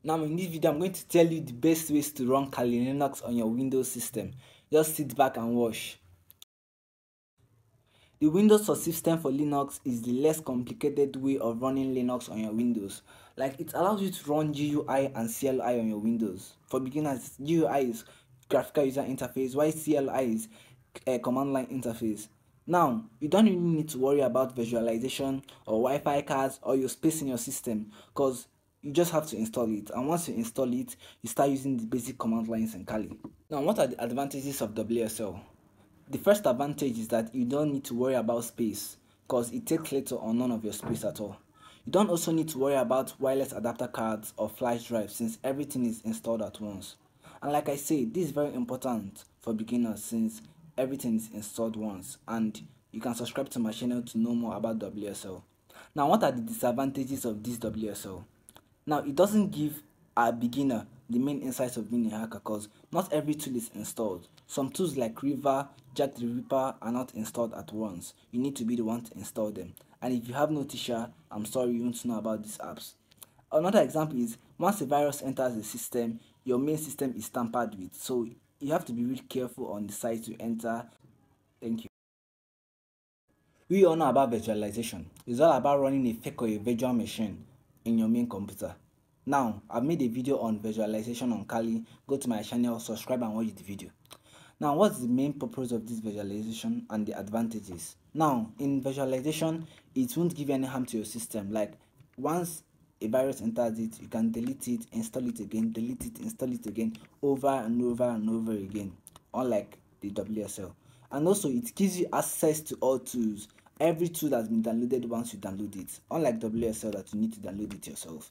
Now in this video, I'm going to tell you the best ways to run Kali Linux on your Windows system. Just sit back and watch. The Windows subsystem for Linux is the less complicated way of running Linux on your Windows. Like, it allows you to run GUI and CLI on your Windows. For beginners, GUI is graphical user interface, while CLI is a command line interface. Now, you don't really need to worry about virtualization or Wi-Fi cards or your space in your system, because you just have to install it, and once you install it, you start using the basic command lines in Kali. Now, what are the advantages of WSL? The first advantage is that you don't need to worry about space, because it takes little or none of your space at all. You don't also need to worry about wireless adapter cards or flash drives, since everything is installed at once. And like I say, this is very important for beginners since everything is installed once, and you can subscribe to my channel to know more about WSL. Now, what are the disadvantages of this WSL? Now, it doesn't give a beginner the main insights of being a hacker, because not every tool is installed. Some tools like River, Jack the Ripper are not installed at once. You need to be the one to install them. And if you have no teacher, I'm sorry, you won't know about these apps. Another example is, once a virus enters the system, your main system is tampered with. So you have to be really careful on the sites you enter. Thank you. We all know about virtualization. It's all about running a fake or a virtual machine in your main computer. Now, I've made a video on virtualization on Kali. Go to my channel, subscribe and watch the video. Now, what's the main purpose of this virtualization and the advantages? Now, in virtualization, it won't give any harm to your system. Like, once a virus enters it, you can delete it, install it again, delete it, install it again, over and over and over again, unlike the WSL. And also, it gives you access to all tools. Every tool has been downloaded once you download it, unlike WSL that you need to download it yourself.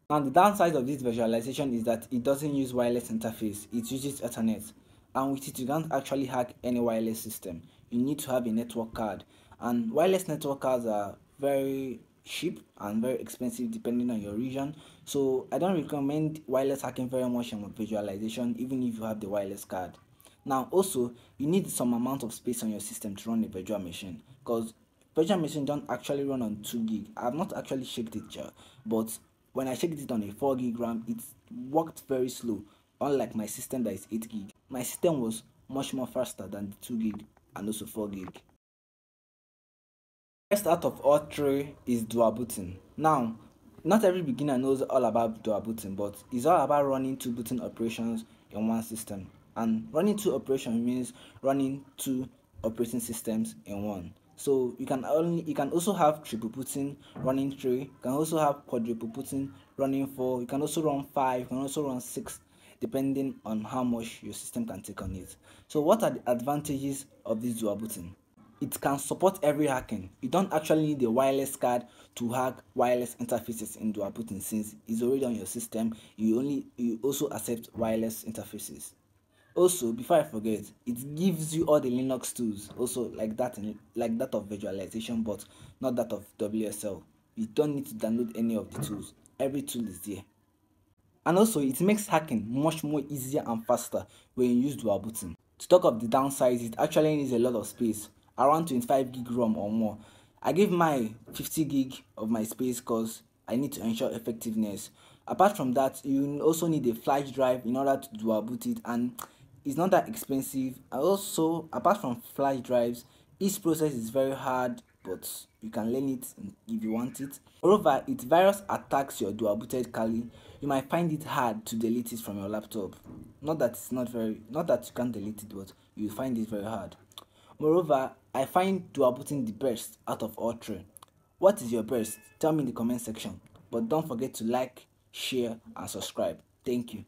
Now, the downside of this virtualization is that it doesn't use wireless interface, it uses Ethernet. And with it, you can't actually hack any wireless system. You need to have a network card. And wireless network cards are very cheap and very expensive depending on your region. So I don't recommend wireless hacking very much on virtualization, even if you have the wireless card. Now, also, you need some amount of space on your system to run a virtual machine, because virtual machine don't actually run on 2 gig. I have not actually checked it yet, but when I checked it on a 4 gig RAM, it worked very slow, unlike my system that is 8 gig. My system was much more faster than the 2 gig and also 4 gig. First out of all three is dual booting. Now, not every beginner knows all about dual booting, but it's all about running 2 booting operations in one system. And running 2 operations means running 2 operating systems in one. So you can also have triple booting running 3. You can also have quadruple booting running 4. You can also run 5. You can also run 6, depending on how much your system can take on it. So what are the advantages of this dual booting? It can support every hacking. You don't actually need a wireless card to hack wireless interfaces in dual booting, since it's already on your system. You also accept wireless interfaces. Also, before I forget, it gives you all the Linux tools, also like that of virtualization, but not that of WSL. You don't need to download any of the tools. Every tool is there. And also, it makes hacking much more easier and faster when you use dual booting. To talk of the downsides, it actually needs a lot of space, around 25 gig RAM or more. I give my 50 gig of my space because I need to ensure effectiveness. Apart from that, you also need a flash drive in order to dual boot it, and it's not that expensive. And also, apart from flash drives, each process is very hard, but you can learn it if you want it. Moreover, if virus attacks your dual booted Kali, you might find it hard to delete it from your laptop. Not that you can't delete it, but you find it very hard. Moreover, I find dual booting the best out of all three. What is your best? Tell me in the comment section. But don't forget to like, share, and subscribe. Thank you.